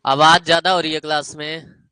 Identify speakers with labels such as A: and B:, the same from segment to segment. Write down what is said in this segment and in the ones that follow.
A: आवाज ज्यादा हो रही है क्लास में।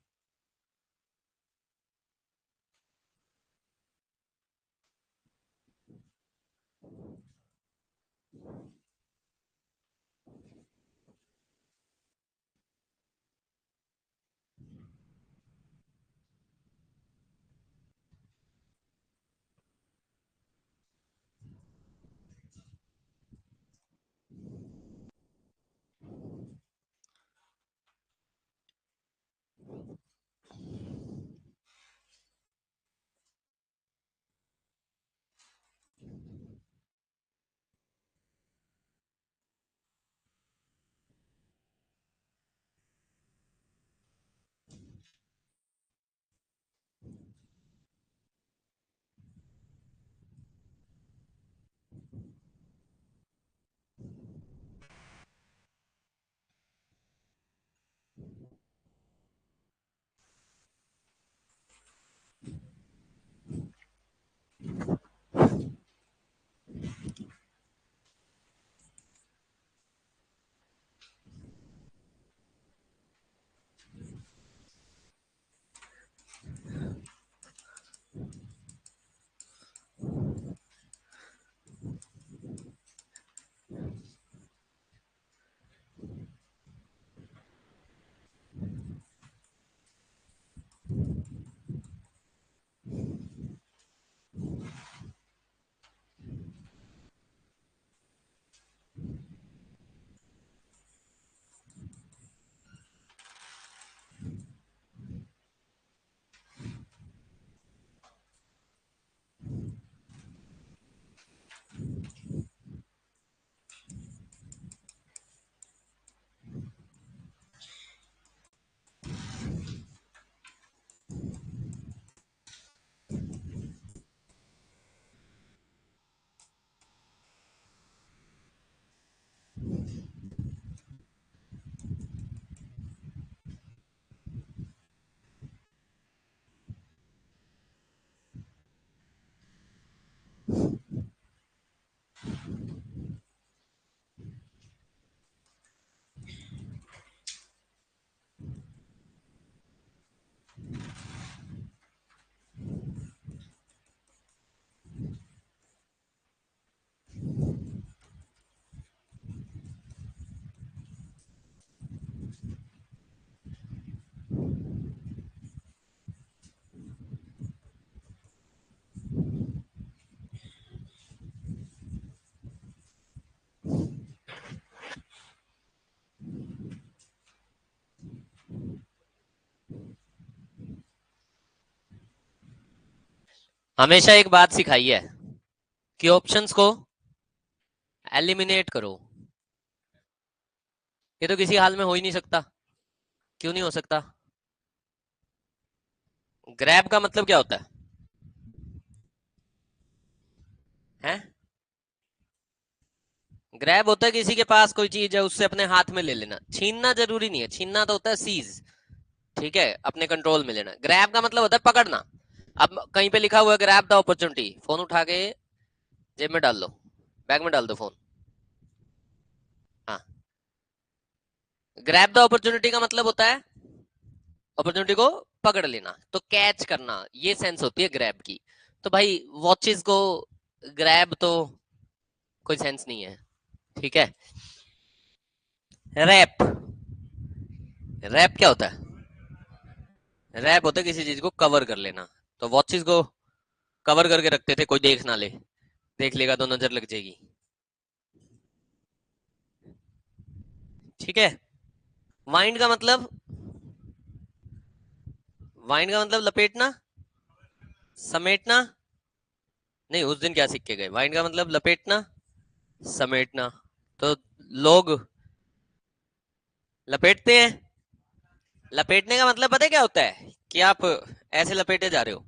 A: हमेशा एक बात सिखाई है कि ऑप्शंस को एलिमिनेट करो। ये तो किसी हाल में हो ही नहीं सकता। क्यों नहीं हो सकता? ग्रैब का मतलब क्या होता है? ग्रैब होता है किसी के पास कोई चीज है उससे अपने हाथ में ले लेना। छीनना जरूरी नहीं है, छीनना तो होता है सीज। ठीक है, अपने कंट्रोल में लेना। ग्रैब का मतलब होता है पकड़ना। अब कहीं पे लिखा हुआ है ग्रैब द अपॉर्चुनिटी, फोन उठा के जेब में डाल लो, बैग में डाल दो फोन। हाँ, ग्रैब द अपॉर्चुनिटी का मतलब होता है अपॉर्चुनिटी को पकड़ लेना, तो कैच करना, ये सेंस होती है ग्रैब की। तो भाई वॉचेस को ग्रैब तो कोई सेंस नहीं है। ठीक है। रैप, रैप क्या होता है? रैप होता है किसी चीज को कवर कर लेना। तो वॉचेस को कवर करके रखते थे, कोई देख ना ले। देख लेगा तो नजर लग जाएगी। ठीक है। वाइंड का मतलब, वाइंड का मतलब लपेटना, समेटना। नहीं, उस दिन क्या सीख के गए? वाइंड का मतलब लपेटना, समेटना। तो लोग लपेटते हैं। लपेटने का मतलब पता है क्या होता है? कि आप ऐसे लपेटे जा रहे हो।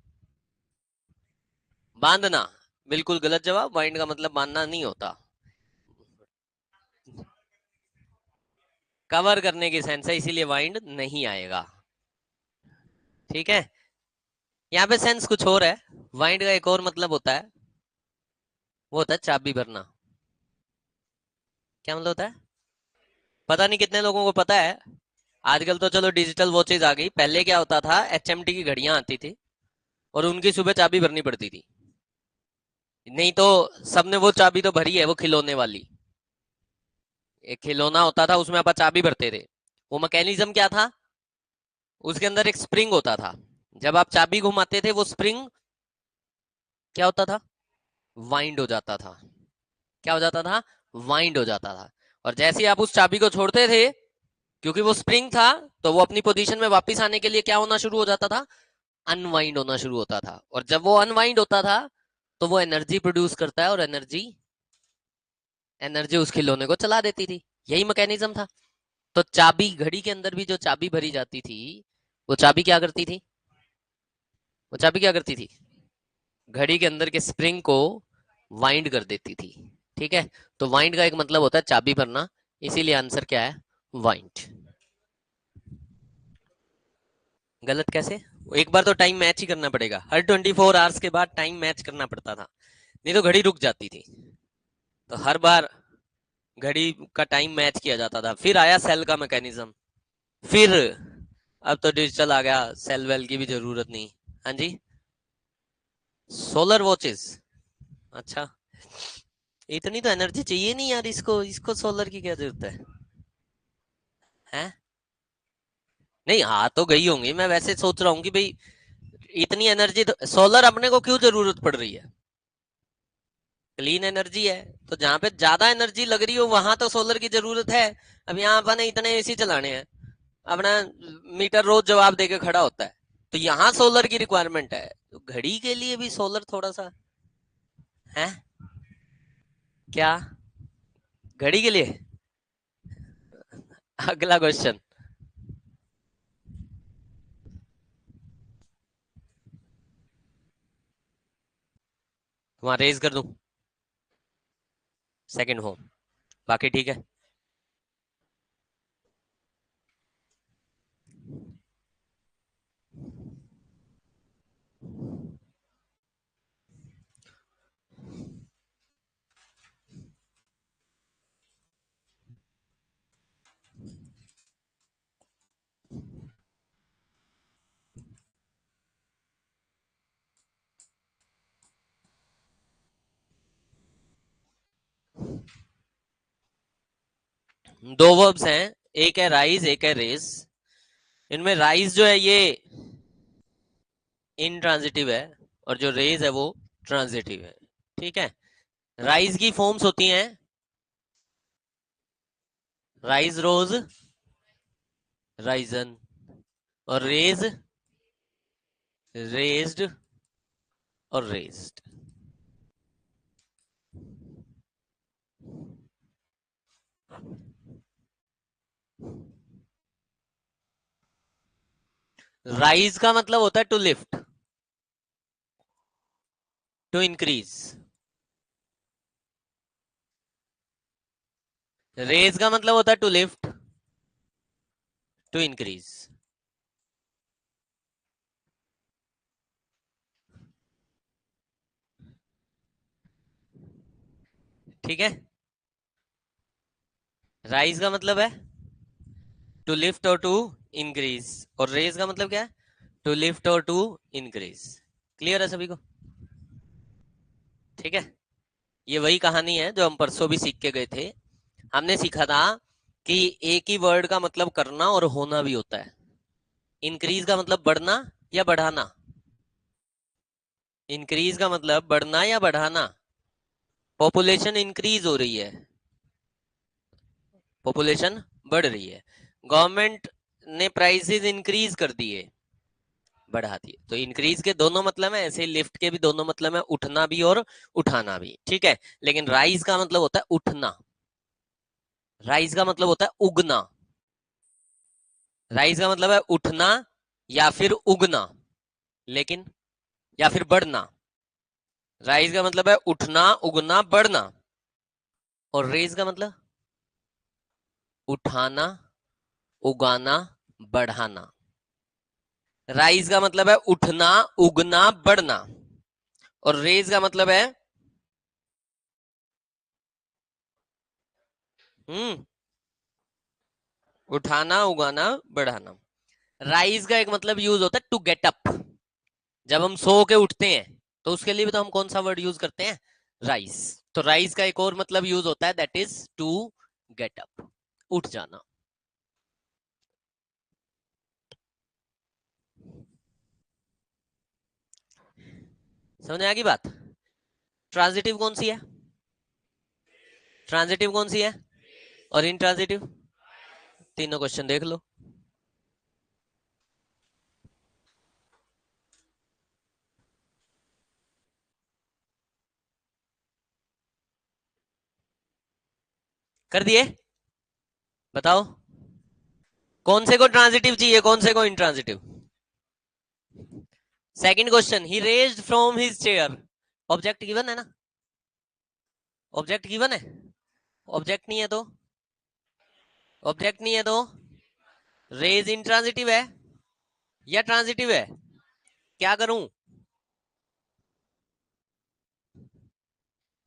A: बांधना। बिल्कुल गलत जवाब। वाइंड का मतलब बांधना नहीं होता। कवर करने की सेंस है, इसीलिए वाइंड नहीं आएगा। ठीक है। यहाँ पे सेंस कुछ और है। वाइंड का एक और मतलब होता है, वो होता है चाबी भरना। क्या मतलब होता है? पता नहीं कितने लोगों को पता है। आजकल तो चलो डिजिटल वॉचेज आ गई, पहले क्या होता था, एचएमटी की घड़ियां आती थी और उनकी सुबह चाबी भरनी पड़ती थी। नहीं तो सबने वो चाबी तो भरी है, वो खिलौने वाली, एक खिलौना होता था उसमें अपन चाबी भरते थे। वो मैकेनिज्म क्या था, उसके अंदर एक स्प्रिंग होता था, जब आप चाबी घुमाते थे वो स्प्रिंग क्या होता था, वाइंड हो जाता था। क्या हो जाता था, वाइंड हो जाता था। और जैसे ही आप उस चाबी को छोड़ते थे, क्योंकि वो स्प्रिंग था, तो वो अपनी पोजीशन में वापस आने के लिए क्या होना शुरू हो जाता था, अनवाइंड होना शुरू होता था। और जब वो अनवाइंड होता था तो वो एनर्जी प्रोड्यूस करता है, और एनर्जी एनर्जी उस खिलौने को चला देती थी। यही मैकेनिज्म था। तो चाबी, घड़ी के अंदर भी जो चाबी भरी जाती थी, वो चाबी क्या करती थी, वो चाबी क्या करती थी, घड़ी के अंदर के स्प्रिंग को वाइंड कर देती थी। ठीक है, तो वाइंड का एक मतलब होता है चाबी भरना, इसीलिए आंसर क्या है, वाइंड। गलत कैसे, एक बार तो टाइम मैच ही करना पड़ेगा, हर 24 आवर्स के बाद टाइम मैच करना पड़ता था, नहीं तो घड़ी रुक जाती थी। तो हर बार घड़ी का टाइम मैच किया जाता था। फिर आया सेल का मैकेनिज्म, फिर अब तो डिजिटल आ गया, सेल वेल की भी जरूरत नहीं। हाँ जी, सोलर वॉचेस। अच्छा, इतनी तो एनर्जी चाहिए नहीं यार, इसको इसको सोलर की क्या जरूरत है, हैं? नहीं, आ तो गई होंगी, मैं वैसे सोच रहा हूँ कि भाई इतनी एनर्जी तो सोलर अपने को क्यों जरूरत पड़ रही है, क्लीन एनर्जी है। तो जहां पे ज्यादा एनर्जी लग रही हो वहां तो सोलर की जरूरत है। अब यहाँ अपने इतने एसी चलाने हैं, अपना मीटर रोज जवाब देके खड़ा होता है, तो यहाँ सोलर की रिक्वायरमेंट है, तो घड़ी के लिए भी सोलर थोड़ा सा है। क्या, घड़ी के लिए? अगला क्वेश्चन, वहां रेज कर दूं, सेकंड होम, बाकी ठीक है। दो वर्ब्स हैं, एक है राइज एक है रेज। इनमें राइज जो है ये इनट्रांजिटिव है, और जो रेज है वो ट्रांजिटिव है। ठीक है, राइज की फॉर्म्स होती हैं राइज रोज, राइजन, और रेज रेज्ड और रेज्ड। राइज का मतलब होता है to lift, to increase. Raise का मतलब होता है टू लिफ्ट, टू इंक्रीज। ठीक है, राइज का मतलब है टू लिफ्ट और टू इंक्रीज, और रेज का मतलब क्या है, टू लिफ्ट और टू इंक्रीज। क्लियर है सभी को? ठीक है, ये वही कहानी है जो हम परसों भी सीख के गए थे। हमने सीखा था कि एक ही वर्ड का मतलब करना और होना भी होता है। इंक्रीज का मतलब बढ़ना या बढ़ाना, इंक्रीज का मतलब बढ़ना या बढ़ाना। पॉपुलेशन इंक्रीज हो रही है, पॉपुलेशन बढ़ रही है। गवर्नमेंट ने प्राइसेस इंक्रीज कर दिए, बढ़ा दिए। तो इंक्रीज के दोनों मतलब है, ऐसे लिफ्ट के भी दोनों मतलब है, उठना भी और उठाना भी। ठीक है, लेकिन राइज का मतलब होता है उठना, राइज का मतलब होता है उगना। राइज का मतलब है उठना या फिर उगना, लेकिन या फिर बढ़ना। राइज का मतलब है उठना, उगना, बढ़ना। और रेज का मतलब उठाना, उगाना, बढ़ाना। राइज का मतलब है उठना, उगना, बढ़ना। और रेज का मतलब है हम्म उठाना, उगाना, बढ़ाना। राइज का एक मतलब यूज होता है टू गेट अप। जब हम सो के उठते हैं तो उसके लिए भी तो हम कौन सा वर्ड यूज करते हैं? राइज। तो राइज का एक और मतलब यूज होता है, that is to get up, उठ जाना। समझ में आ गई बात? ट्रांजिटिव कौन सी है? ट्रांजिटिव कौन सी है? और इंट्रांजिटिव? तीनों क्वेश्चन देख लो। कर दिए? बताओ कौन से को ट्रांजिटिव चाहिए, कौन से को intransitive? Second question, he raised from his chair. Object given है ना? ऑब्जेक्ट गिवन है? ऑब्जेक्ट नहीं है तो? ऑब्जेक्ट नहीं है तो रेज इंट्रांजिटिव है या ट्रांजिटिव है? क्या करूं?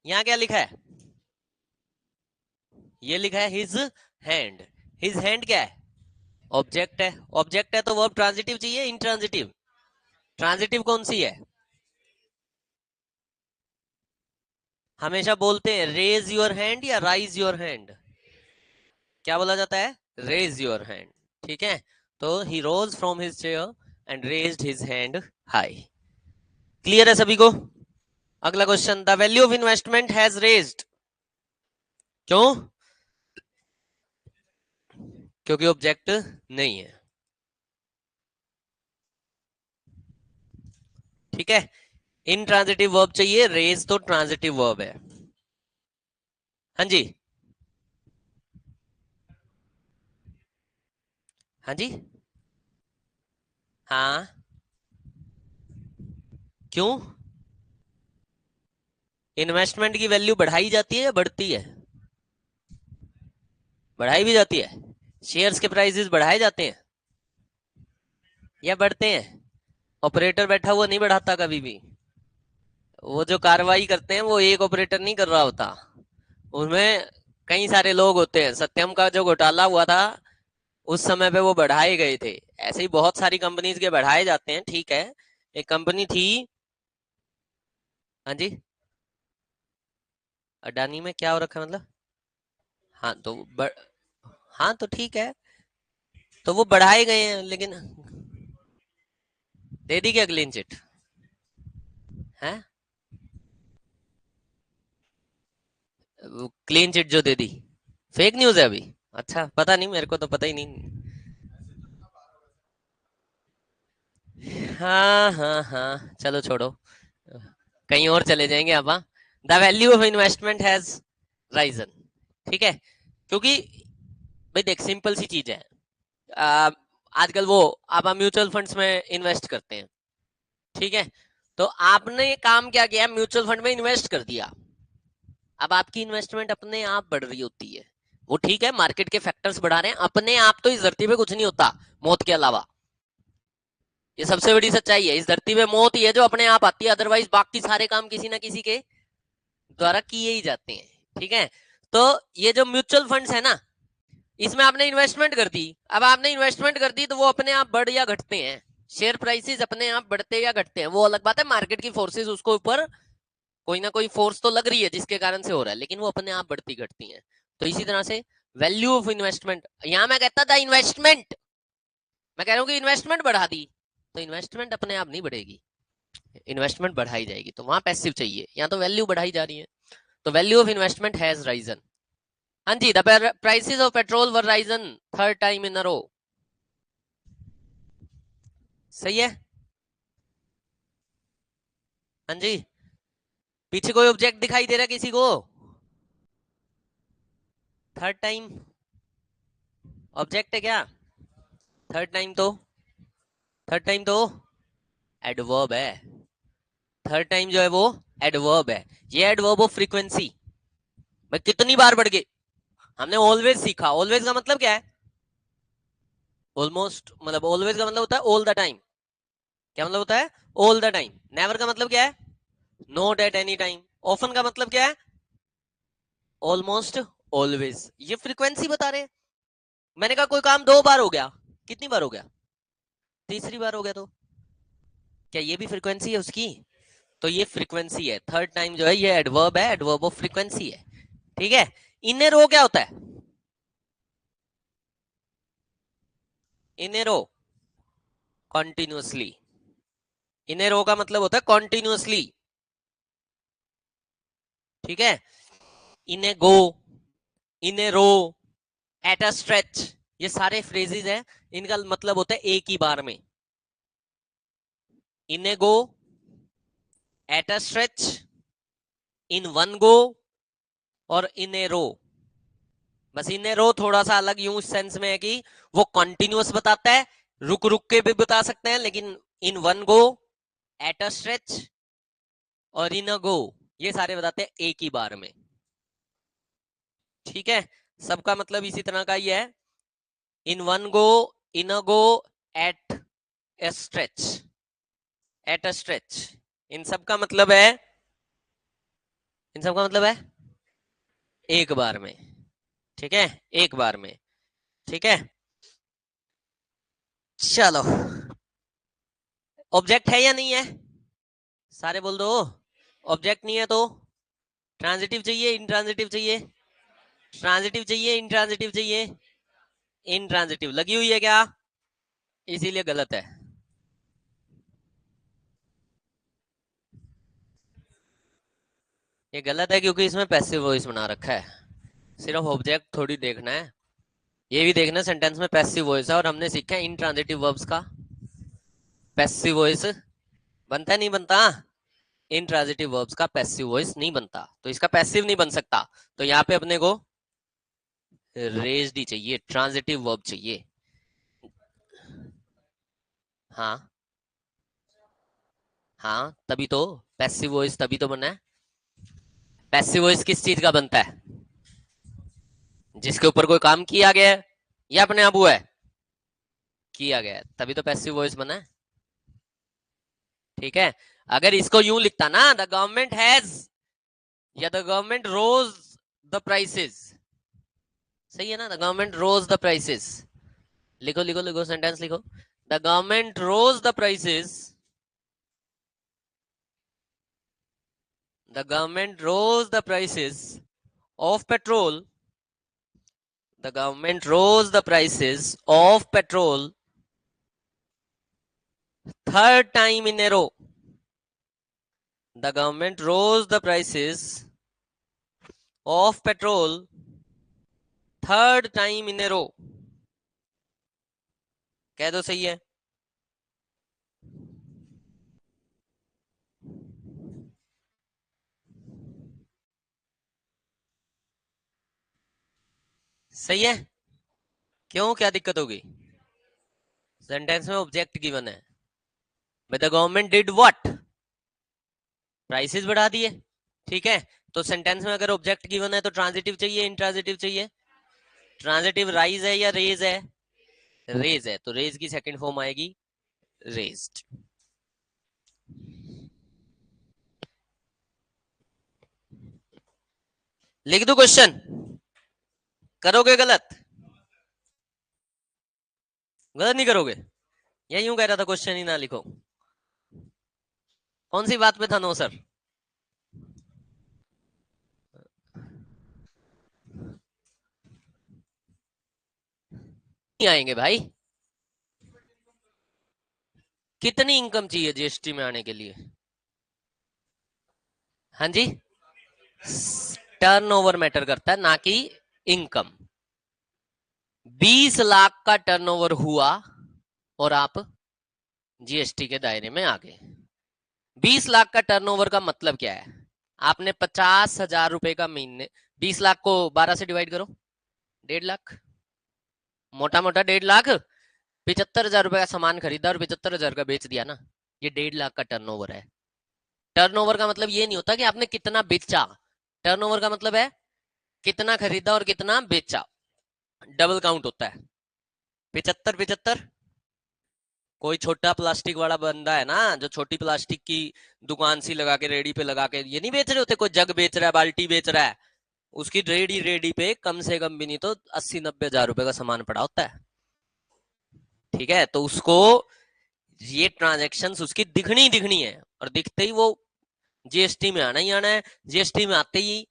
A: यहां क्या लिखा है? ये लिखा है हिज हैंड। हिज हैंड क्या है? ऑब्जेक्ट है। ऑब्जेक्ट है तो वर्ब ट्रांजिटिव चाहिए, इंट्रांजिटिव? ट्रांजिटिव कौन सी है? हमेशा बोलते हैं रेज योर हैंड या राइज योर हैंड। क्या बोला जाता है? Raise your hand. ठीक है, तो he rose from his chair and raised his hand high. Clear है सभी को? अगला question, the value of investment has raised. क्यों? क्योंकि ऑब्जेक्ट नहीं है। ठीक है, इनट्रांजिटिव वर्ब चाहिए, रेज तो ट्रांजिटिव वर्ब है। हाँ जी, हाँ जी, हाँ। क्यों? इन्वेस्टमेंट की वैल्यू बढ़ाई जाती है या बढ़ती है? बढ़ाई भी जाती है। शेयर्स के प्राइसेस बढ़ाए जाते हैं या बढ़ते हैं? ऑपरेटर बैठा हुआ नहीं बढ़ाता कभी भी। वो जो कार्रवाई करते हैं वो एक ऑपरेटर नहीं कर रहा होता, उसमें कई सारे लोग होते हैं। सत्यम का जो घोटाला हुआ था उस समय पे वो बढ़ाए गए थे। ऐसे ही बहुत सारी कंपनीज के बढ़ाए जाते हैं। ठीक है, एक कंपनी थी। हाँ जी। अडानी में क्या हो रखा है मतलब? हाँ तो हाँ तो ठीक है, तो वो बढ़ाए गए हैं लेकिन। दे दी क्या क्लीन चिट? है? क्लीन चिट जो दे दी फेक न्यूज है अभी? अच्छा, पता नहीं, मेरे को तो पता ही नहीं। हाँ हाँ हाँ, चलो छोड़ो, कहीं और चले जाएंगे अब। The value of investment has Ryzen. ठीक है, क्योंकि भाई देख सिंपल सी चीज है। आ, आजकल वो आप म्यूचुअल फंड्स में इन्वेस्ट करते हैं। ठीक है, तो आपने काम क्या किया? म्यूचुअल फंड में इन्वेस्ट कर दिया। अब आपकी इन्वेस्टमेंट अपने आप बढ़ रही होती है। वो ठीक है, मार्केट के फैक्टर्स बढ़ा रहे हैं, अपने आप तो इस धरती पे कुछ नहीं होता मौत के अलावा। ये सबसे बड़ी सच्चाई है, इस धरती पे मौत ही है जो अपने आप आती है, अदरवाइज बाकी सारे काम किसी ना किसी के द्वारा किए ही जाते हैं। ठीक है, तो ये जो म्यूचुअल फंड्स है ना, इसमें आपने इन्वेस्टमेंट कर दी। अब आपने इन्वेस्टमेंट कर दी तो वो अपने आप बढ़ या घटते हैं। शेयर प्राइसेस अपने आप बढ़ते या घटते हैं, वो अलग बात है। मार्केट की फोर्सेस उसको ऊपर कोई ना कोई फोर्स तो लग रही है जिसके कारण से हो रहा है, लेकिन वो अपने आप बढ़ती घटती हैं। तो इसी तरह से वैल्यू ऑफ इन्वेस्टमेंट, यहां मैं कहता था इन्वेस्टमेंट, मैं कह रहा हूं कि इन्वेस्टमेंट बढ़ा दी, तो इन्वेस्टमेंट अपने आप नहीं बढ़ेगी, इन्वेस्टमेंट बढ़ाई जाएगी। तो वहां पैसिव चाहिए, यहाँ तो वैल्यू बढ़ाई जा रही है। तो value of investment has risen. हाँ जी, the prices of petrol were risen third time in a row. सही है। हाँ जी, पीछे कोई ऑब्जेक्ट दिखाई दे रहा है किसी को? थर्ड टाइम ऑब्जेक्ट है क्या? थर्ड टाइम तो, थर्ड टाइम तो एडवर्ब है। थर्ड टाइम जो है वो एडवर्ब है। ये एडवर्ब ऑफ फ्रीक्वेंसी, मैं कितनी बार बढ़ गई। हमने ऑलवेज सीखा, ऑलवेज का मतलब क्या है? ऑलमोस्ट, मतलब ऑलवेज का मतलब होता है ऑल द टाइम। क्या मतलब होता है? All the time. नेवर का मतलब क्या है? Not at any time. Often का मतलब क्या है? Almost always. ये फ्रीक्वेंसी बता रहे हैं। मैंने कहा कोई काम 2 बार हो गया, कितनी बार हो गया? तीसरी बार हो गया, तो क्या ये भी फ्रीक्वेंसी है उसकी? तो ये फ्रीक्वेंसी है। थर्ड टाइम जो है ये एडवर्ब है, एडवर्ब ऑफ फ्रीक्वेंसी है। ठीक है। इन ए रो क्या होता है? इन ए रो कॉन्टिन्यूसली। इन ए रो का मतलब होता है कॉन्टिन्यूसली। ठीक है। इन a go, in A row, eight a stretch, ये सारे फ्रेजेस हैं, इनका मतलब होता है एक ही बार में। In a go, at a stretch, in one go और इन ए रो। बस इन ए रो थोड़ा सा अलग यूं इस सेंस में है कि वो कॉन्टिन्यूअस बताता है, रुक रुक के भी बता सकते हैं, लेकिन इन one go, at a stretch और इन अ गो ये सारे बताते हैं एक ही बार में। ठीक है। सबका मतलब इसी तरह का ही है। In one go, in a go, at a stretch, at a stretch, इन सब का मतलब है, इन सब का मतलब है एक बार में। ठीक है, एक बार में। ठीक है, चलो। ऑब्जेक्ट है या नहीं है? सारे बोल दो। ऑब्जेक्ट नहीं है तो ट्रांजिटिव चाहिए, इंट्रांजिटिव चाहिए? ट्रांजिटिव चाहिए, इंट्रांजिटिव चाहिए? इंट्रांजिटिव लगी हुई है क्या? इसीलिए गलत है। ये गलत है क्योंकि इसमें पैसिव वॉइस बना रखा है। सिर्फ ऑब्जेक्ट थोड़ी देखना है, ये भी देखना सेंटेंस में पैसिव वॉइस है, और हमने सीखा है इंट्रांजिटिव वर्ब्स का पैसिव वॉइस बनता नहीं बनता। इंट्रांजिटिव वर्ब्स का पैसिव वॉइस नहीं बनता, तो इसका पैसिव नहीं बन सकता। तो यहाँ पे अपने को रेज्ड ही चाहिए, ट्रांजिटिव वर्ब चाहिए। हाँ हाँ, तभी तो पैसिव वॉइस तभी तो बना है। पैसिव वॉइस किस चीज का बनता है? जिसके ऊपर कोई काम किया गया है या अपने आप हुआ है? किया गया है, तभी तो पैसिव वॉइस बना है। ठीक है। अगर इसको यूं लिखता ना, द गवर्नमेंट हैज, या the government rose the prices, सही है ना? The government rose the prices, लिखो लिखो लिखो, सेंटेंस लिखो। The government rose the prices, the government rose the prices of petrol, the government rose the prices of petrol third time in a row. The government rose the prices of petrol third time in a row. कह दो सही है। सही है। क्यों, क्या दिक्कत होगी? सेंटेंस में ऑब्जेक्ट गिवन है। The government did what? Prices बढ़ा दिए। ठीक है। तो सेंटेंस में अगर ऑब्जेक्ट गिवन है तो ट्रांजिटिव चाहिए, इंट्रांजिटिव चाहिए? ट्रांजिटिव राइज है या रेज है? रेज है, तो रेज की सेकंड फॉर्म आएगी रेज्ड। लिख दो क्वेश्चन, करोगे गलत? गलत नहीं करोगे? या यूं कह रहा था क्वेश्चन ही ना लिखो? कौन सी बात पे था नो सर? नहीं आएंगे भाई। कितनी इनकम चाहिए जीएसटी में आने के लिए? हाँ जी, टर्नओवर मैटर करता है ना कि इनकम। 20 लाख का टर्नओवर हुआ और आप जीएसटी के दायरे में आ गए। 20 लाख का टर्नओवर का मतलब क्या है? आपने 50,000 रुपए का महीने, 20 लाख को 12 से डिवाइड करो, 1.5 लाख, मोटा मोटा 1.5 लाख। 75,000 रुपए का सामान खरीदा और 75,000 का बेच दिया ना, ये 1.5 लाख का टर्नओवर है। टर्नओवर का मतलब ये नहीं होता कि आपने कितना बेचा, टर्नओवर का मतलब है कितना खरीदा और कितना बेचा, डबल काउंट होता है। 75 75, कोई छोटा प्लास्टिक वाला बंदा है ना जो छोटी प्लास्टिक की दुकान सी लगा के रेडी पे लगा के ये नहीं बेच रहे होते, कोई जग बेच रहा है, बाल्टी बेच रहा है, उसकी रेडी रेडी पे कम से कम भी नहीं तो 80-90 हजार रुपए का सामान पड़ा होता है। ठीक है, तो उसको ये ट्रांजेक्शन उसकी दिखनी दिखनी है, और दिखते ही वो जीएसटी में आना ही आना है। जीएसटी में आते ही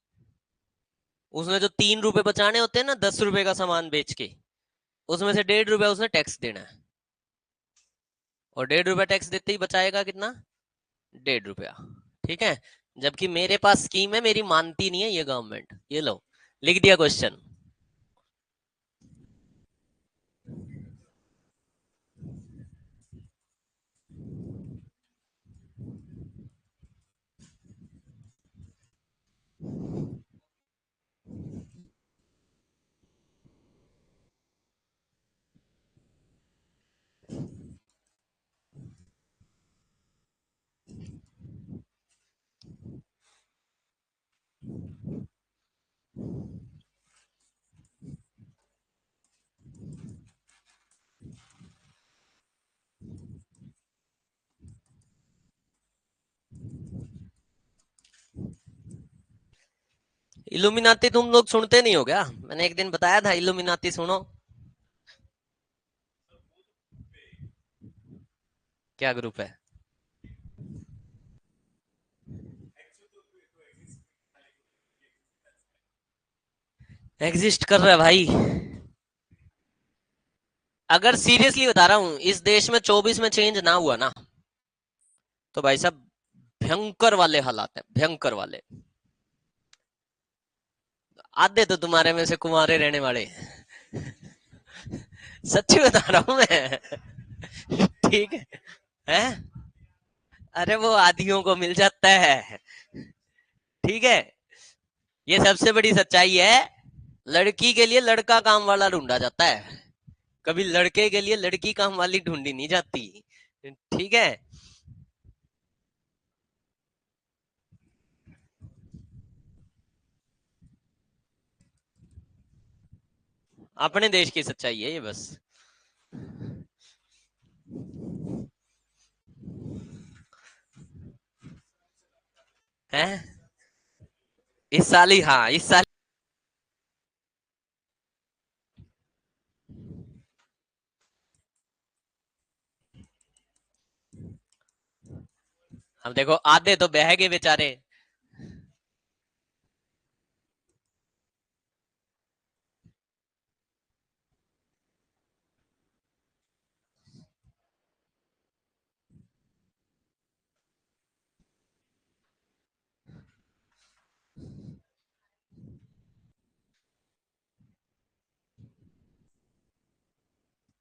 A: उसने जो 3 रुपए बचाने होते हैं ना 10 रुपए का सामान बेच के, उसमें से 1.5 रुपया उसने टैक्स देना है, और 1.5 रुपया टैक्स देते ही बचाएगा कितना? 1.5 रुपया। ठीक है, जबकि मेरे पास स्कीम है, मेरी मानती नहीं है ये गवर्नमेंट। ये लो, लिख दिया क्वेश्चन। इल्यूमिनाती तुम लोग सुनते नहीं हो क्या? मैंने एक दिन बताया था, इल्यूमिनाती सुनो। क्या ग्रुप है? एग्जिस्ट कर रहा है भाई। अगर सीरियसली बता रहा हूं, इस देश में 24 में चेंज ना हुआ ना, तो भाई साहब भयंकर वाले हालात है, भयंकर वाले। आधे तो तुम्हारे में से कुंवारे रहने वाले हैं। सच्ची बता रहा हूं मैं। ठीक है? अरे वो आदियों को मिल जाता है। ठीक है, ये सबसे बड़ी सच्चाई है। लड़की के लिए लड़का काम वाला ढूंढा जाता है, कभी लड़के के लिए लड़की काम वाली ढूंढी नहीं जाती। ठीक है, अपने देश की सच्चाई है ये बस। है इस साल ही, हाँ इस साल। हम देखो आधे तो बह गए बेचारे।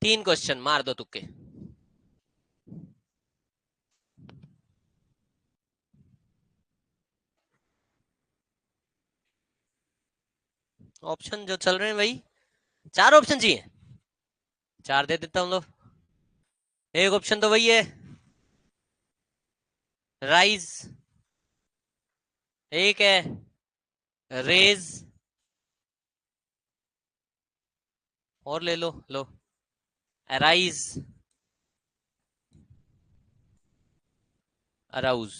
A: 3 क्वेश्चन मार दो तुक्के। ऑप्शन जो चल रहे हैं वही, 4 ऑप्शन चाहिए। 4 दे देता हूँ लो। एक ऑप्शन तो वही है, राइज। एक है रेज, और ले लो लो, अराइज, अराउज।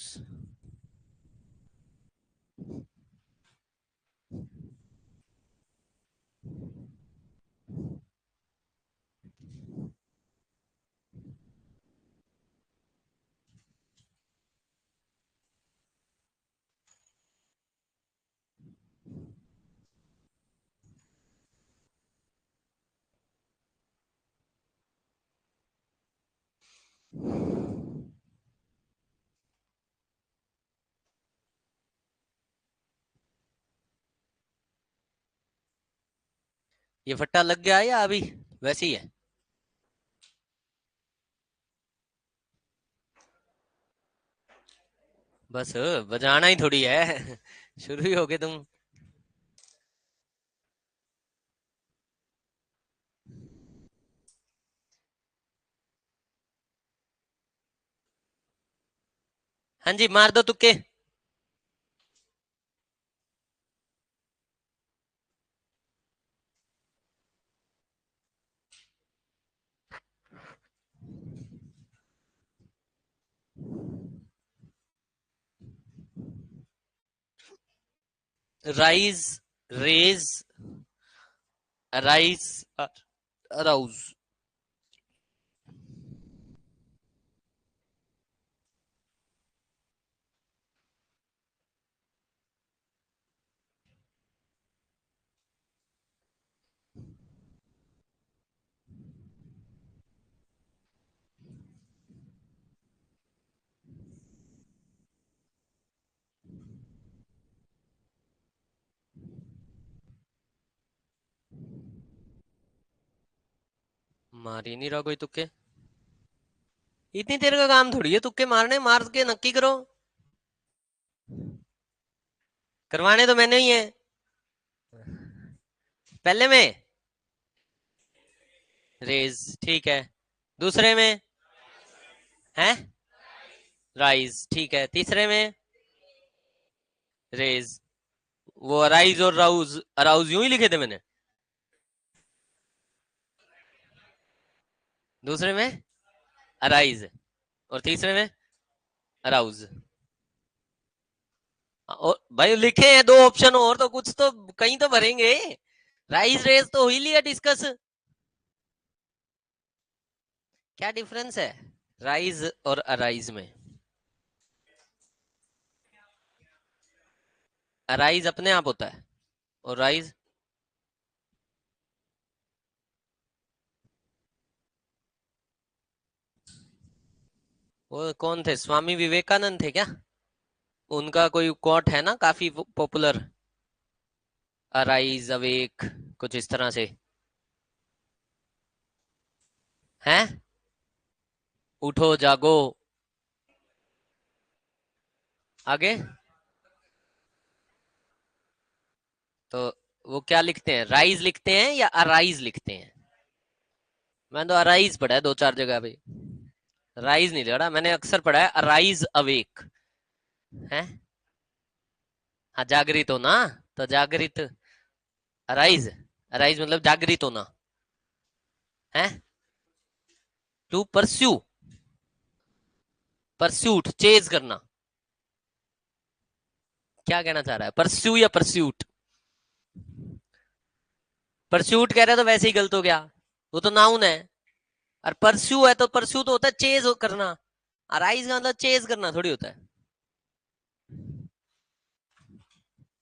A: ये फट्टा लग गया या अभी वैसे ही है? बस बजाना ही थोड़ी है। शुरू ही हो गए तुम। हाँ जी, मार दो तुक्के। Rise, raise, arise, arouse. मार ही नहीं रहा कोई तुक्के। इतनी देर का काम थोड़ी है तुक्के मारने, मार के नक्की करो। करवाने तो मैंने ही है पहले में। रेज, ठीक है। दूसरे में है राइज, ठीक है। तीसरे में रेज। वो अराइज और राउज, अराउज यूं ही लिखे थे मैंने। दूसरे में अराइज और तीसरे में अराउज। और भाई लिखे हैं दो ऑप्शन, और तो कुछ तो कहीं तो भरेंगे। राइज रेज तो हो ही लिया डिस्कस। क्या डिफरेंस है राइज और अराइज में? अराइज अपने आप होता है और राइज। वो कौन थे, स्वामी विवेकानंद थे क्या? उनका कोई कोट है ना काफी पॉपुलर, अराइज अवेक, कुछ इस तरह से है। उठो जागो। आगे तो वो क्या लिखते हैं, राइज लिखते हैं या अराइज लिखते हैं? मैंने तो अराइज पढ़ा है दो चार जगह पे, राइज नहीं पढ़ा मैंने, अक्सर पढ़ा है अराइज अवेक है। हाँ जागृत होना, तो जागृत, अराइज, अराइज मतलब जागृत होना है। टू परस्यू, परस्यूट चेज करना। क्या कहना चाह रहा है, परस्यू या परस्यूट? परस्यूट कह रहे तो वैसे ही गलत हो गया, वो तो नाउन है। और परस्यू है तो परस्यू तो होता है चेज करना, अराइज का मतलब चेज करना थोड़ी होता है।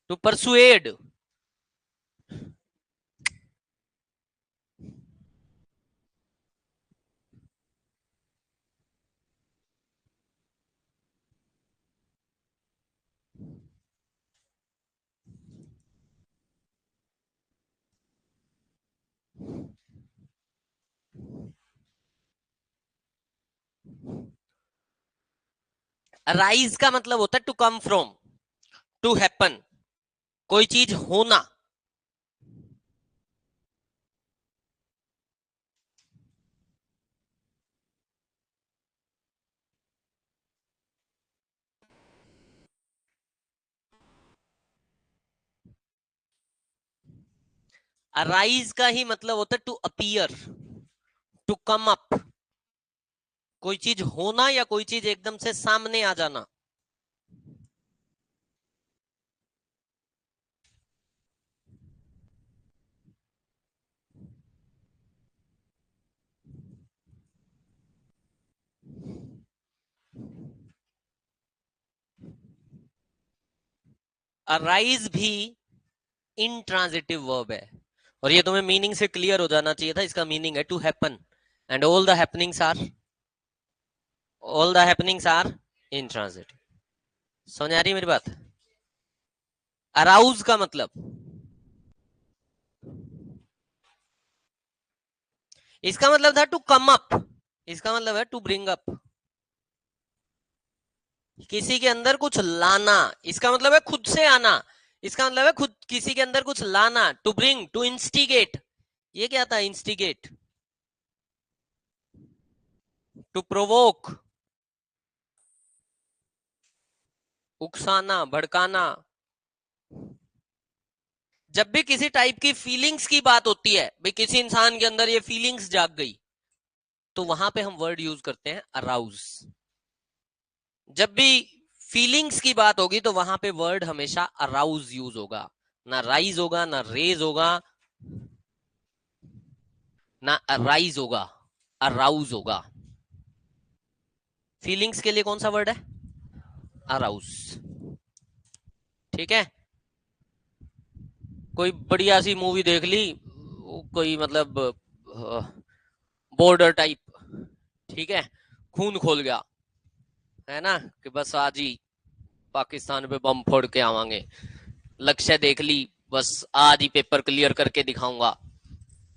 A: To persuade. अराइज का मतलब होता है to come from, to happen, कोई चीज होना। अराइज का ही मतलब होता है to appear, to come up, कोई चीज होना या कोई चीज एकदम से सामने आ जाना। अराइज भी इंट्रांजिटिव वर्ब है, और ये तुम्हें मीनिंग से क्लियर हो जाना चाहिए था। इसका मीनिंग है to happen, and all the happenings are intransitive. समझ आ रही मेरी बात? अराउज का मतलब, इसका मतलब था टू कम अप, इसका मतलब है टू ब्रिंग अप, किसी के अंदर कुछ लाना। इसका मतलब है खुद से आना, इसका मतलब है खुद किसी के अंदर कुछ लाना। टू ब्रिंग, टू इंस्टिगेट, ये क्या था इंस्टिगेट? टू प्रोवोक, उकसाना, भड़काना। जब भी किसी टाइप की फीलिंग्स की बात होती है, भाई किसी इंसान के अंदर ये फीलिंग्स जाग गई, तो वहां पे हम वर्ड यूज करते हैं अराउज। जब भी फीलिंग्स की बात होगी तो वहां पे वर्ड हमेशा अराउज यूज होगा। ना राइज होगा, ना रेज होगा, ना अराइज होगा, अराउज होगा। फीलिंग्स के लिए कौन सा वर्ड है? अराउज। ठीक है, कोई बढ़िया सी मूवी देख ली, कोई मतलब बॉर्डर टाइप, ठीक है, खून खोल गया, है ना, कि बस आज ही पाकिस्तान पे बम फोड़ के आवांगे, लक्ष्य देख ली, बस आज ही पेपर क्लियर करके दिखाऊंगा,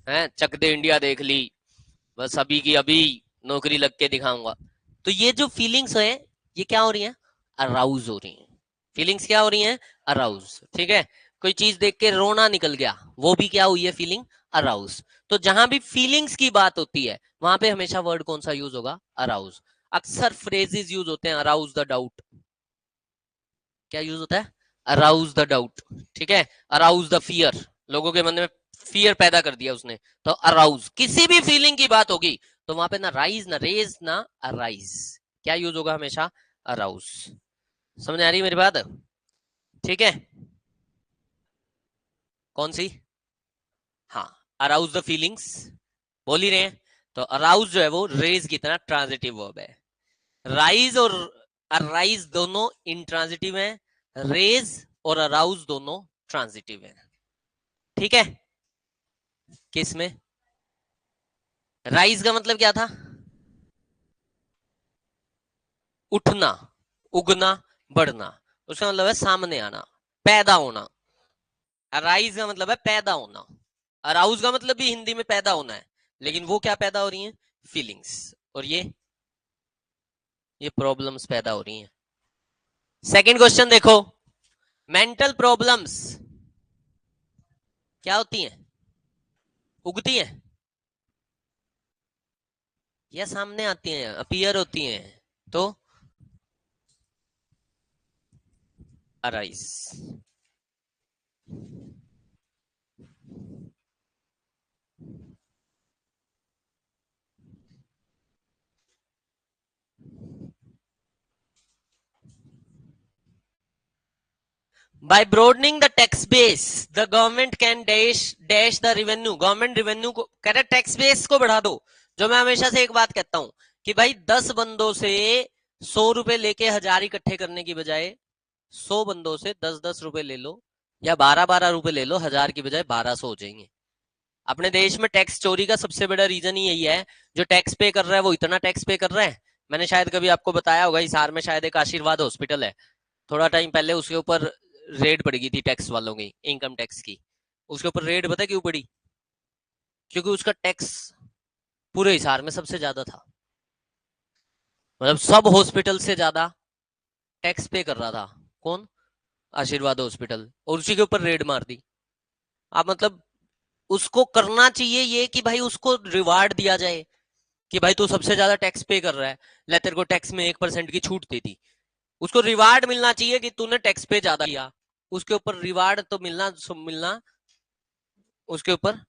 A: है, चक दे इंडिया देख ली, बस अभी की अभी नौकरी लग के दिखाऊंगा। तो ये जो फीलिंग्स है, ये क्या हो रही है? अराउज हो रही है। फीलिंग्स क्या हो रही है? अराउज। ठीक है, कोई चीज देख के रोना निकल गया, वो भी क्या हुई है? Feeling arouse. तो जहां भी फीलिंग्स की बात होती है, वहां पे हमेशा वर्ड कौन सा यूज होगा? अराउज। अक्सर फ्रेजेस यूज होते हैं, अराउज द डाउट। क्या यूज होता है? Arouse the doubt. ठीक है, अराउज द फियर, लोगों के मन में फियर पैदा कर दिया उसने, तो अराउज। किसी भी फीलिंग की बात होगी तो वहां पे ना राइज, ना रेज, ना अराइज, क्या यूज होगा? हमेशा अराउज। समझ आ रही है मेरी बात? ठीक है, कौन सी? हाँ, अराउज द फीलिंग्स बोल ही रहे हैं। तो अराउज जो है वो रेज की तरह ट्रांजिटिव वर्ब है। राइज और अराइज दोनों इंट्रांजिटिव हैं, रेज और अराउज दोनों ट्रांजिटिव हैं। ठीक है, किस में? राइज का मतलब क्या था? उठना, उगना, बढ़ना। उसका मतलब है सामने आना, पैदा होना। अराइज का मतलब है पैदा होना। अराउज का मतलब भी हिंदी में पैदा होना है, लेकिन वो क्या पैदा हो रही है? फीलिंग्स। और ये प्रॉब्लम्स पैदा हो रही हैं। सेकंड क्वेश्चन देखो, मेंटल प्रॉब्लम्स क्या होती हैं? उगती हैं या सामने आती हैं, अपीयर होती हैं? तो arise. By broadening the tax base, the government can dash the revenue. Government revenue को कह रहा है टैक्स बेस को बढ़ा दो। जो मैं हमेशा से एक बात कहता हूं कि भाई 10 बंदों से 100 रुपए लेके 1000 इकट्ठे करने की बजाय 100 बंदों से 10-10 रुपए ले लो, या 12-12 रुपए ले लो, 1000 की बजाय 1200 हो जाएंगे। अपने देश में टैक्स चोरी का सबसे बड़ा रीजन ही यही है। जो टैक्स पे कर रहा है वो इतना टैक्स पे कर रहा है। मैंने शायद कभी आपको बताया होगा, हिसार में शायद एक आशीर्वाद हॉस्पिटल है, थोड़ा टाइम पहले उसके ऊपर रेड पड़ गई थी टैक्स वालों की, इनकम टैक्स की। उसके ऊपर रेड पता क्यों पड़ी? क्योंकि उसका टैक्स पूरे हिसार में सबसे ज्यादा था, मतलब सब हॉस्पिटल से ज्यादा टैक्स पे कर रहा था। कौन? आशीर्वाद हॉस्पिटल। और उसी के ऊपर रेड मार दी। आप मतलब उसको करना चाहिए ये कि भाई उसको रिवार्ड दिया जाए कि भाई तू सबसे ज्यादा टैक्स पे कर रहा है, ले तेरे को टैक्स में 1% की छूट दे दी। उसको रिवार्ड मिलना चाहिए कि तूने टैक्स पे ज्यादा किया, उसके ऊपर रिवार्ड तो मिलना, उसके ऊपर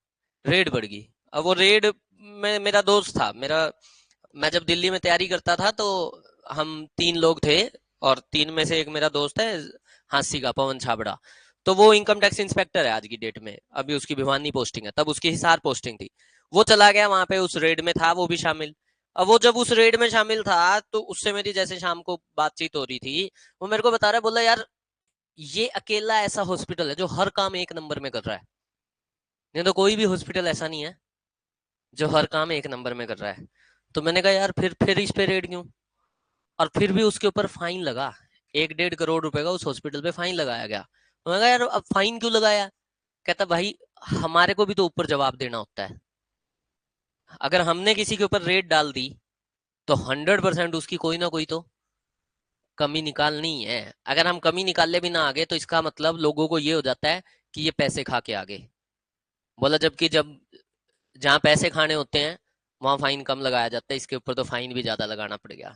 A: रेड बढ़ गई। अब वो रेड में मेरा दोस्त था, मैं जब दिल्ली में तैयारी करता था तो हम 3 लोग थे, और 3 में से एक मेरा दोस्त है हांसी का, पवन छाबड़ा। तो वो इनकम टैक्स इंस्पेक्टर है आज की डेट में, अभी उसकी भिवानी पोस्टिंग है, तब उसकी हिसार पोस्टिंग थी। वो चला गया वहां पे, उस रेड में था वो भी शामिल। अब वो जब उस रेड में शामिल था तो उससे मेरी जैसे शाम को बातचीत हो रही थी, वो मेरे को बता रहा है, बोला यार ये अकेला ऐसा हॉस्पिटल है जो हर काम एक नंबर में कर रहा है, नहीं तो कोई भी हॉस्पिटल ऐसा नहीं है जो हर काम एक नंबर में कर रहा है। तो मैंने कहा यार फिर इस पे रेड क्यों? और फिर भी उसके ऊपर फाइन लगा, 1-1.5 करोड़ रुपए का उस हॉस्पिटल पे फाइन लगाया गया। तो मैंने कहा यार अब फाइन क्यों लगाया? कहता भाई हमारे को भी तो ऊपर जवाब देना होता है, अगर हमने किसी के ऊपर रेड डाल दी तो 100% उसकी कोई ना कोई तो कमी निकालनी ही है। अगर हम कमी निकालने भी ना आगे तो इसका मतलब लोगों को ये हो जाता है कि ये पैसे खा के आगे। बोला जबकि जब जहाँ पैसे खाने होते हैं वहां फाइन कम लगाया जाता है, इसके ऊपर तो फाइन भी ज्यादा लगाना पड़ गया।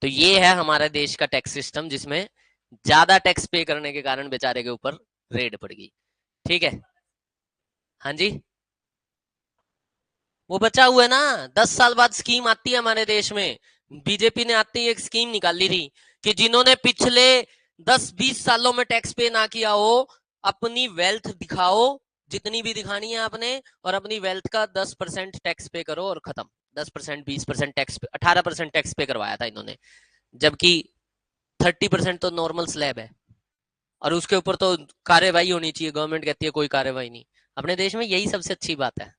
A: तो ये है हमारे देश का टैक्स सिस्टम, जिसमें ज्यादा टैक्स पे करने के कारण बेचारे के ऊपर रेड पड़ गई। ठीक है, हाँ जी। वो बचा हुआ है ना, 10 साल बाद स्कीम आती है हमारे देश में। बीजेपी ने आती एक स्कीम निकाली थी कि जिन्होंने पिछले 10-20 सालों में टैक्स पे ना किया हो, अपनी वेल्थ दिखाओ जितनी भी दिखानी है आपने, और अपनी वेल्थ का 10% टैक्स पे करो और खत्म। 10% 20% टैक्स, 18% टैक्स पे करवाया था इन्होंने, जबकि 30% तो नॉर्मल स्लैब है, और उसके ऊपर तो कार्यवाही होनी चाहिए। गवर्नमेंट कहती है कोई कार्यवाही नहीं। अपने देश में यही सबसे अच्छी बात है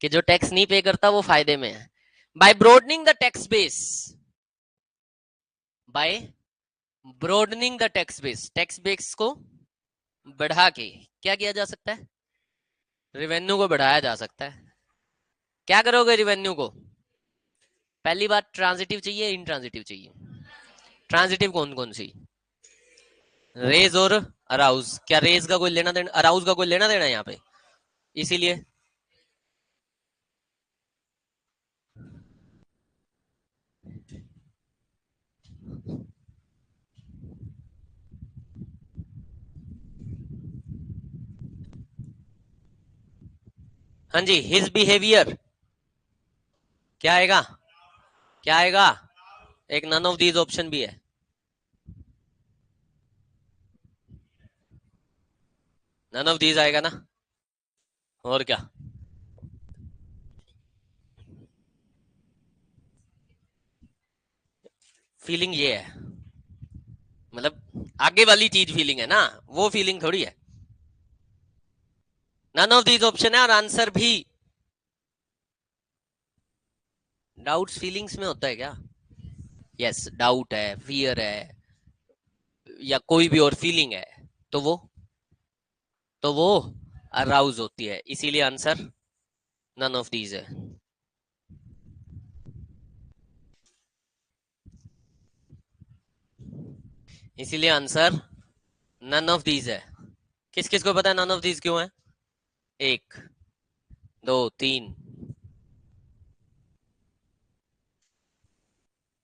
A: कि जो टैक्स नहीं पे करता वो फायदे में है। By broadening the tax base, by broadening the tax base को बढ़ा के क्या किया जा सकता है? रिवेन्यू को बढ़ाया जा सकता है। क्या करोगे रिवेन्यू को? पहली बात, ट्रांजिटिव चाहिए, इंट्रांजिटिव चाहिए। ट्रांजिटिव कौन कौन सी? रेज और अराउज। क्या रेज का कोई लेना देना, अराउज का कोई लेना देना है यहाँ पे? इसीलिए हाँ जी, हिज बिहेवियर क्या आएगा? क्या आएगा? एक नन ऑफ दीज ऑप्शन भी है। नन ऑफ दीज आएगा ना, और क्या? फीलिंग ये है, मतलब आगे वाली चीज फीलिंग है ना, वो फीलिंग थोड़ी है। नन ऑफ दीज ऑप्शन है, और आंसर भी डाउट्स फीलिंग्स में होता है क्या? यस, डाउट है, फियर है, या कोई भी और फीलिंग है, तो वो अराउज होती है। इसीलिए आंसर नन ऑफ दीज है। इसीलिए आंसर नन ऑफ दीज है। किस किस को पता है नन ऑफ दीज क्यों है? एक, दो, तीन।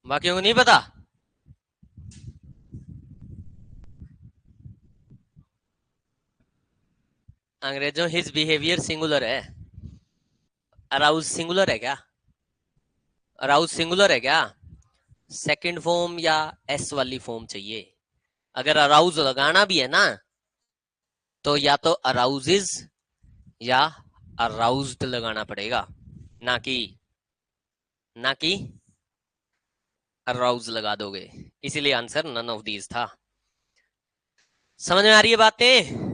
A: बाकियों को नहीं पता? अंग्रेजों हिज बिहेवियर सिंगुलर है, अराउज सिंगुलर है क्या? अराउज सिंगुलर है क्या? सेकंड फॉर्म या एस वाली फॉर्म चाहिए। अगर अराउज लगाना भी है ना, तो या तो अराउजेज या अराउज्ड लगाना पड़ेगा, ना कि ना कि अराउज लगा दोगे। इसीलिए आंसर नन ऑफ दीज था। समझ में आ रही है बातें?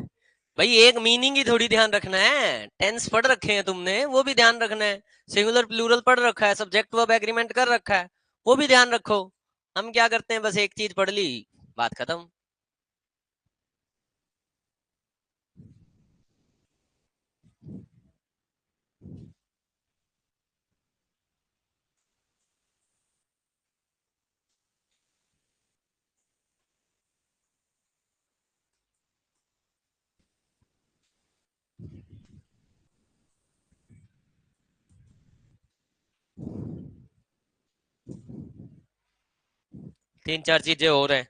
A: भाई एक मीनिंग ही थोड़ी ध्यान रखना है, टेंस पढ़ रखे हैं तुमने वो भी ध्यान रखना है, सिंगुलर प्लूरल पढ़ रखा है, सब्जेक्ट वर्ब एग्रीमेंट कर रखा है, वो भी ध्यान रखो। हम क्या करते हैं, बस एक चीज पढ़ ली, बात खत्म। 3 4 चीजें और हैं।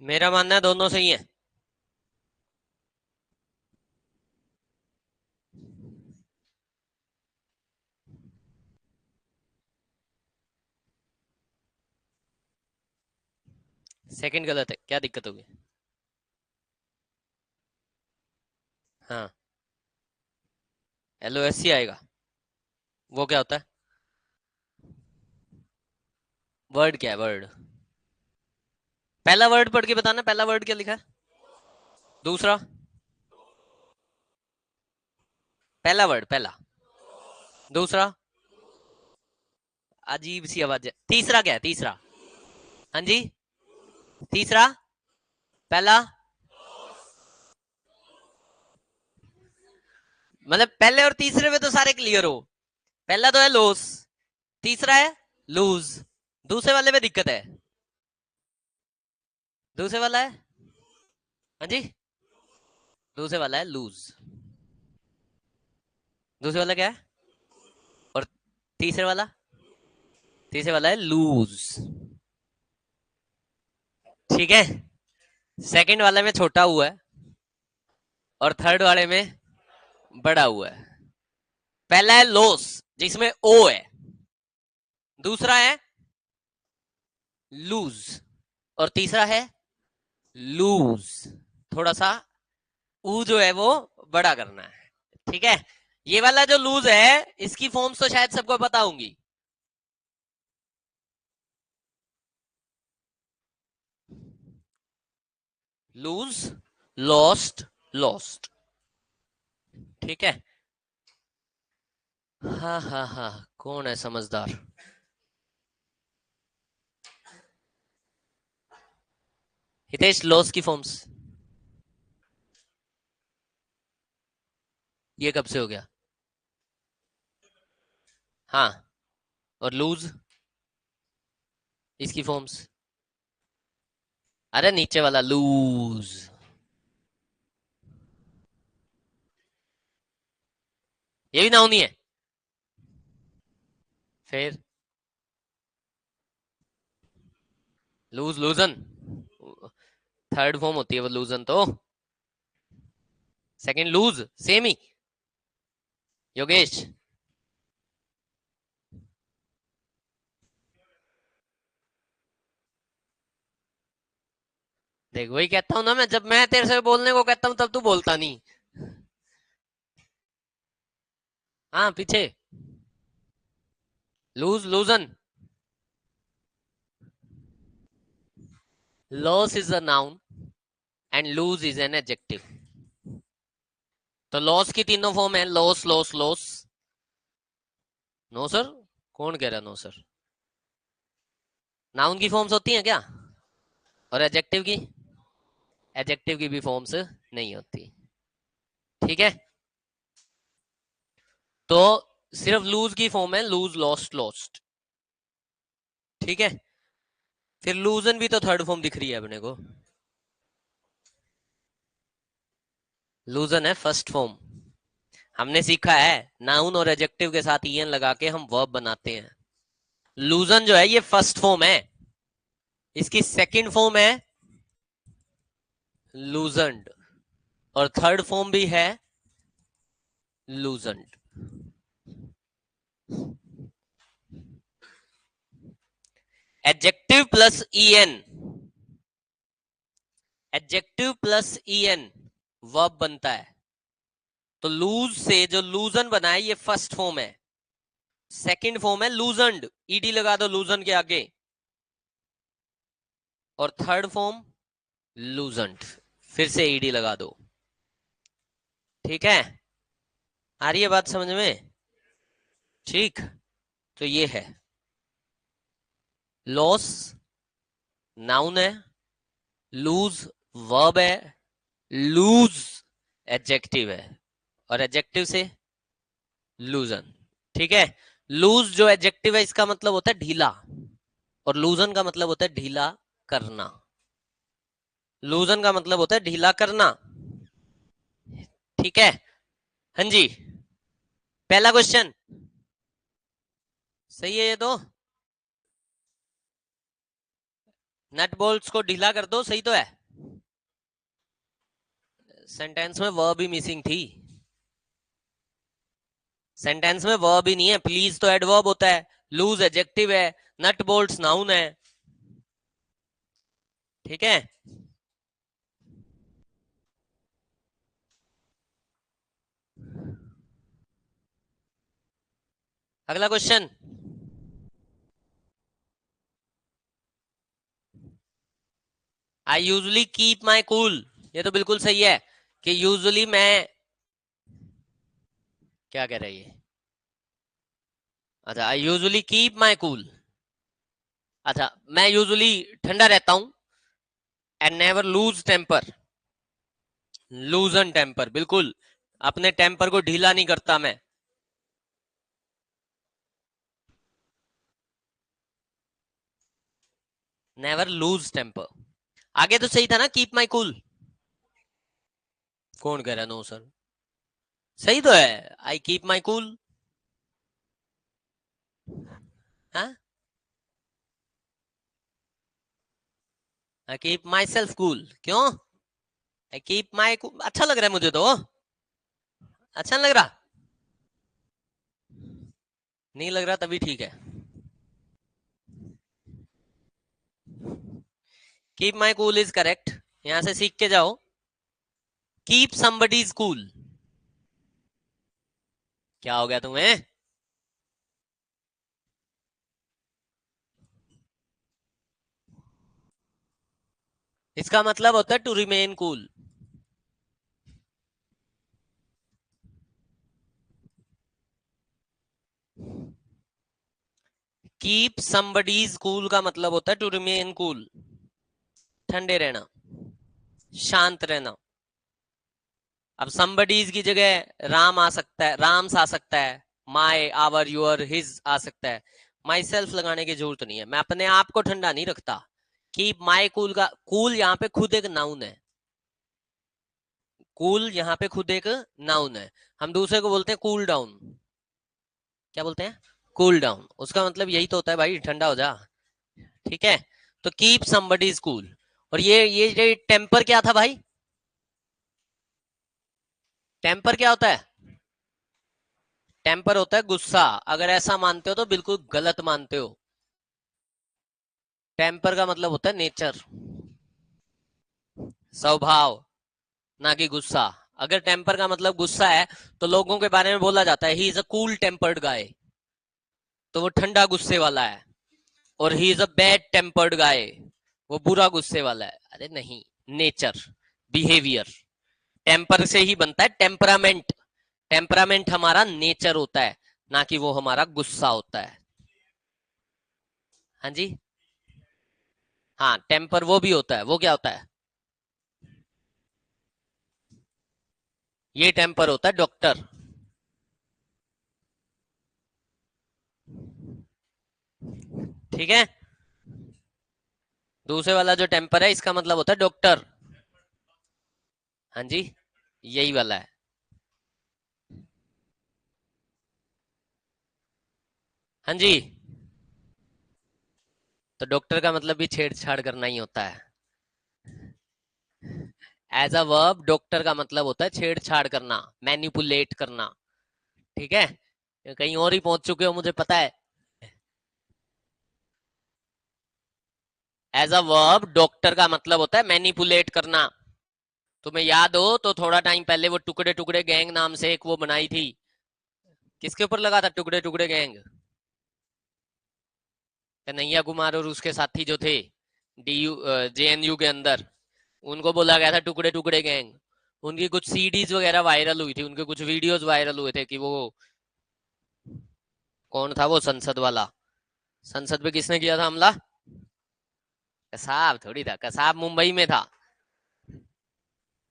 A: मेरा मानना है दोनों सही है। सेकंड गलत है, क्या दिक्कत होगी? हाँ, LOSC आएगा। वो क्या होता है? वर्ड क्या है? वर्ड, पहला वर्ड पढ़ के बताना, पहला वर्ड क्या लिखा है? दूसरा, पहला वर्ड पहला, दूसरा, अजीब सी आवाज है। तीसरा क्या है? तीसरा, हाँ जी, तीसरा, पहला, मतलब पहले और तीसरे में तो सारे क्लियर हो। पहला तो है लोस, तीसरा है लूज, दूसरे वाले में दिक्कत है। दूसरे वाला है, हाँ जी, दूसरे वाला है लूज। दूसरे वाला क्या है? और तीसरे वाला, तीसरे वाला है लूज। ठीक है, सेकंड वाले में छोटा हुआ है और थर्ड वाले में बड़ा हुआ है। पहला है लोस जिसमें ओ है, दूसरा है लूज, और तीसरा है लूज। थोड़ा सा ऊ जो है वो बड़ा करना है। ठीक है, ये वाला जो लूज है इसकी फॉर्म्स तो शायद सबको पता होंगी। Lose, lost, lost. ठीक है, हाँ हाँ हाँ, कौन है समझदार? हितेश, लॉस की फॉर्म्स ये कब से हो गया? हाँ, और लूज इसकी फॉर्म्स, अरे नीचे वाला लूज, ये भी नाउन ही है। फिर लूज, लूजन, थर्ड फॉर्म होती है वो लूजन तो। सेकंड लूज, सेम ही। योगेश, देख वही कहता हूं ना मैं, जब मैं तेरे से बोलने को कहता हूं तब तू बोलता नहीं। हाँ पीछे, loose, loosen, loss is a noun and loose is an adjective. तो लॉस की तीनों फॉर्म है, loss, loss, loss. No sir, कौन कह रहा नो सर? नाउन की फॉर्म्स होती हैं क्या? और एडजेक्टिव की? एडजेक्टिव की भी फॉर्म्स नहीं होती। ठीक है, तो सिर्फ लूज की फॉर्म है लूज, लॉस्ट, लॉस्ट। ठीक है, फिर लूजन भी तो थर्ड फॉर्म दिख रही है अपने को। लूजन है फर्स्ट फॉर्म। हमने सीखा है नाउन और एडजेक्टिव के साथ ईएन लगा के हम वर्ब बनाते हैं। लूजन जो है ये फर्स्ट फॉर्म है, इसकी सेकंड फॉर्म है लूजनड, और थर्ड फॉर्म भी है loosened. Adjective plus EN, adjective plus EN verb बनता है। तो लूज से जो लूजन बना है ये फर्स्ट फॉर्म है, सेकंड फॉर्म है लूजनड, ईडी लगा दो लूजन के आगे, और थर्ड फॉर्म लूजनड, फिर से ईडी लगा दो। ठीक है, आ रही है बात समझ में? ठीक, तो ये है लॉस नाउन है, लूज वर्ब है, लूज एडजेक्टिव है, और एडजेक्टिव से लूजन। ठीक है, लूज जो एडजेक्टिव है इसका मतलब होता है ढीला, और लूजन का मतलब होता है ढीला करना। लूजन का मतलब होता है ढीला करना। ठीक है, हाँ जी, पहला क्वेश्चन सही है ये तो। नट बोल्ट्स को ढीला कर दो, सही तो है। सेंटेंस में वर्ब भी मिसिंग थी, सेंटेंस में वर्ब ही नहीं है। प्लीज तो एडवर्ब होता है, लूज एडजेक्टिव है, नट बोल्ट्स नाउन है। ठीक है, अगला question, I usually keep my cool, ये तो बिल्कुल सही है कि यूजली मैं, क्या कह रही है, अच्छा I usually keep my cool, अच्छा मैं यूजली ठंडा रहता हूं, and never lose temper, losing temper, बिल्कुल अपने टेम्पर को ढीला नहीं करता मैं, नेवर लूज टेम्पर। आगे तो सही था ना, कीप माई कूल, कौन कह रहा नो सर, सही तो है, आई कीप माई कूल। हाँ, I keep myself cool, क्यों, आई कीप माई कूल अच्छा लग रहा है मुझे तो, अच्छा नहीं लग रहा, नहीं लग रहा तभी ठीक है। Keep my cool is correct, यहां से सीख के जाओ। कीप समबडीज कूल, क्या हो गया तुम्हें, इसका मतलब होता है to remain cool. Keep somebody's cool का मतलब होता है टू रिमेन कूल, ठंडे रहना, शांत रहना। अब समबडीज की जगह राम आ सकता है, राम्स आ सकता है, माय, आवर, योर, हिज आ सकता है, माई सेल्फ लगाने की जरूरत नहीं है, मैं अपने आप को ठंडा नहीं रखता। कीप माई कूल का, कूल यहाँ पे खुद एक नाउन है, कूल यहाँ पे खुद एक नाउन है। हम दूसरे को बोलते हैं कूल डाउन, क्या बोलते हैं, कूल डाउन, उसका मतलब यही तो होता है भाई, ठंडा हो जा, ठीक है। तो कीप समबडीज कूल, और ये टेम्पर क्या था भाई, टेम्पर क्या होता है, टेम्पर होता है गुस्सा, अगर ऐसा मानते हो तो बिल्कुल गलत मानते हो। टेम्पर का मतलब होता है नेचर, स्वभाव, ना कि गुस्सा। अगर टेम्पर का मतलब गुस्सा है तो लोगों के बारे में बोला जाता है he is a cool tempered guy, तो वो ठंडा गुस्से वाला है, और he is a bad tempered guy, वो बुरा गुस्से वाला है। अरे नहीं, नेचर, बिहेवियर, टेम्पर से ही बनता है टेम्परामेंट, टेम्परामेंट हमारा नेचर होता है, ना कि वो हमारा गुस्सा होता है। हाँ जी, हाँ टेम्पर वो भी होता है, वो क्या होता है, ये टेम्पर होता है डॉक्टर, ठीक है। दूसरे वाला जो टेम्पर है इसका मतलब होता है डॉक्टर, हाँ जी, यही वाला है। हाँ जी, तो डॉक्टर का मतलब भी छेड़छाड़ करना ही होता है, एज अ वर्ब डॉक्टर का मतलब होता है छेड़छाड़ करना, मैनिपुलेट करना, ठीक है। कहीं और ही पहुंच चुके हो मुझे पता है। एज अ वर्ब डॉक्टर का मतलब होता है मैनिपुलेट करना। तुम्हें याद हो तो थोड़ा टाइम पहले वो टुकड़े टुकड़े गैंग नाम से एक वो बनाई थी, किसके ऊपर लगा था टुकड़े टुकड़े गैंग, कन्हैया कुमार और उसके साथी जो थे डीयू जेएनयू के अंदर, उनको बोला गया था टुकड़े टुकड़े गैंग। उनकी कुछ सीडीज वगैरह वायरल हुई थी, उनके कुछ वीडियोस वायरल हुए थे कि वो, कौन था वो संसद वाला, संसद पे किसने किया था हमला, कसाब थोड़ी था, कसाब मुंबई में था,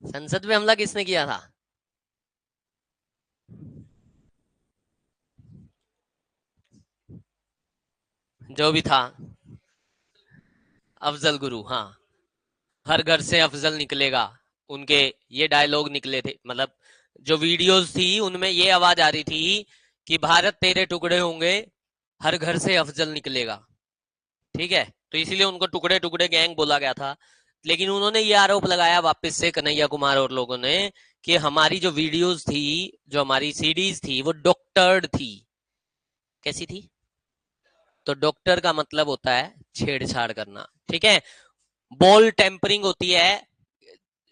A: संसद पे हमला किसने किया था, जो भी था, अफजल गुरु, हाँ, हर घर से अफजल निकलेगा, उनके ये डायलॉग निकले थे, मतलब जो वीडियोस थी उनमें ये आवाज आ रही थी कि भारत तेरे टुकड़े होंगे, हर घर से अफजल निकलेगा, ठीक है। तो इसीलिए उनको टुकड़े टुकड़े गैंग बोला गया था। लेकिन उन्होंने ये आरोप लगाया वापस से, कन्हैया कुमार और लोगों ने, कि हमारी जो वीडियोस थी, जो हमारी सीडीज थी वो डॉक्टर्ड थी। कैसी थी, तो डॉक्टर का मतलब होता है छेड़छाड़ करना, ठीक है। बॉल टेम्परिंग होती है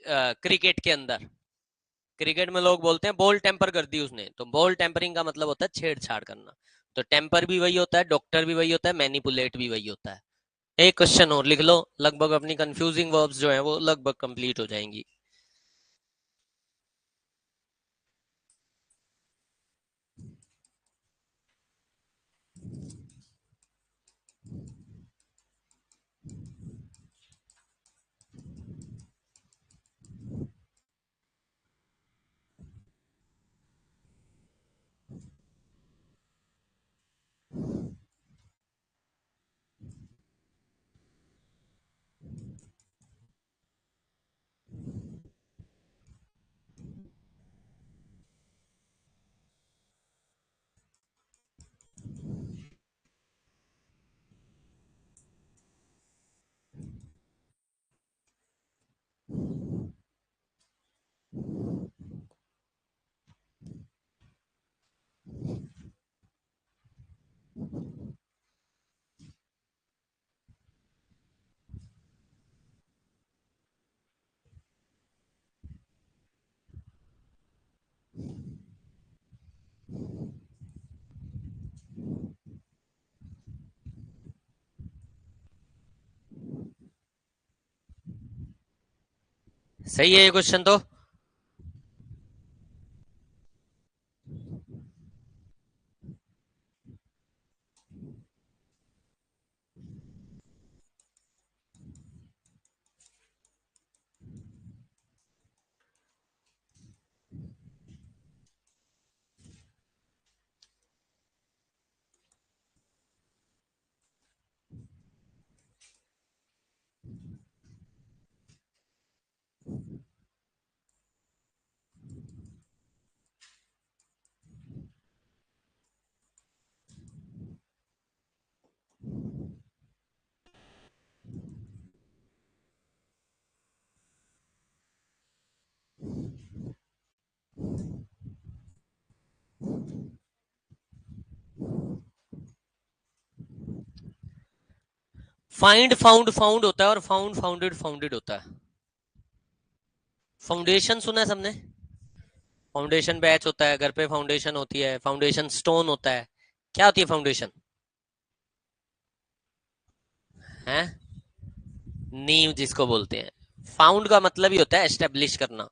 A: क्रिकेट के अंदर, क्रिकेट में लोग बोलते हैं बॉल टेम्पर कर दी उसने, तो बॉल टेम्परिंग का मतलब होता है छेड़छाड़ करना। तो टेम्पर भी वही होता है, डॉक्टर भी वही होता है, मैनिपुलेट भी वही होता है। एक क्वेश्चन और लिख लो, लगभग अपनी कंफ्यूजिंग वर्ब्स जो है वो लगभग कंप्लीट हो जाएंगी। सही है ये क्वेश्चन तो। फाइंड फाउंड फाउंड होता है और फाउंड फाउंडेड फाउंडेड होता है। फाउंडेशन सुना है सबने? फाउंडेशन बैच होता है, घर पे फाउंडेशन होती है, फाउंडेशन स्टोन होता है। क्या होती है फाउंडेशन? है नींव जिसको बोलते हैं। फाउंड का मतलब ही होता है एस्टेब्लिश करना,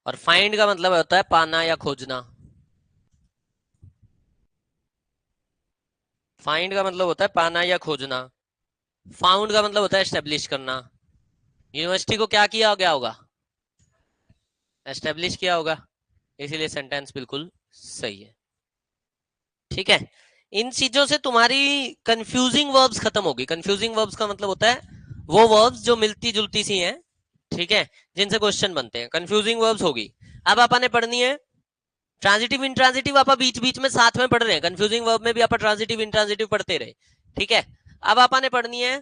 A: और फाइंड का मतलब होता है पाना या खोजना। फाइंड का मतलब होता है पाना या खोजना, फाउंड का मतलब होता है एस्टेब्लिश करना। यूनिवर्सिटी को क्या किया गया होगा? एस्टेब्लिश किया होगा, इसीलिए सेंटेंस बिल्कुल सही है। ठीक है, इन चीजों से तुम्हारी कंफ्यूजिंग वर्ब्स खत्म होगी। कंफ्यूजिंग वर्ब्स का मतलब होता है वो वर्ब्स जो मिलती जुलती सी हैं, ठीक है, जिनसे क्वेश्चन बनते हैं, कंफ्यूजिंग वर्ब्स होगी। अब आपने पढ़नी है ट्रांजिटिव इंट्रांजिटिव, आप बीच बीच में साथ में पढ़ रहे हैं, कंफ्यूजिंग वर्ब में भी आप ट्रांजिटिव इंट्रांजिटिव पढ़ते रहे। ठीक है, अब आपने पढ़नी है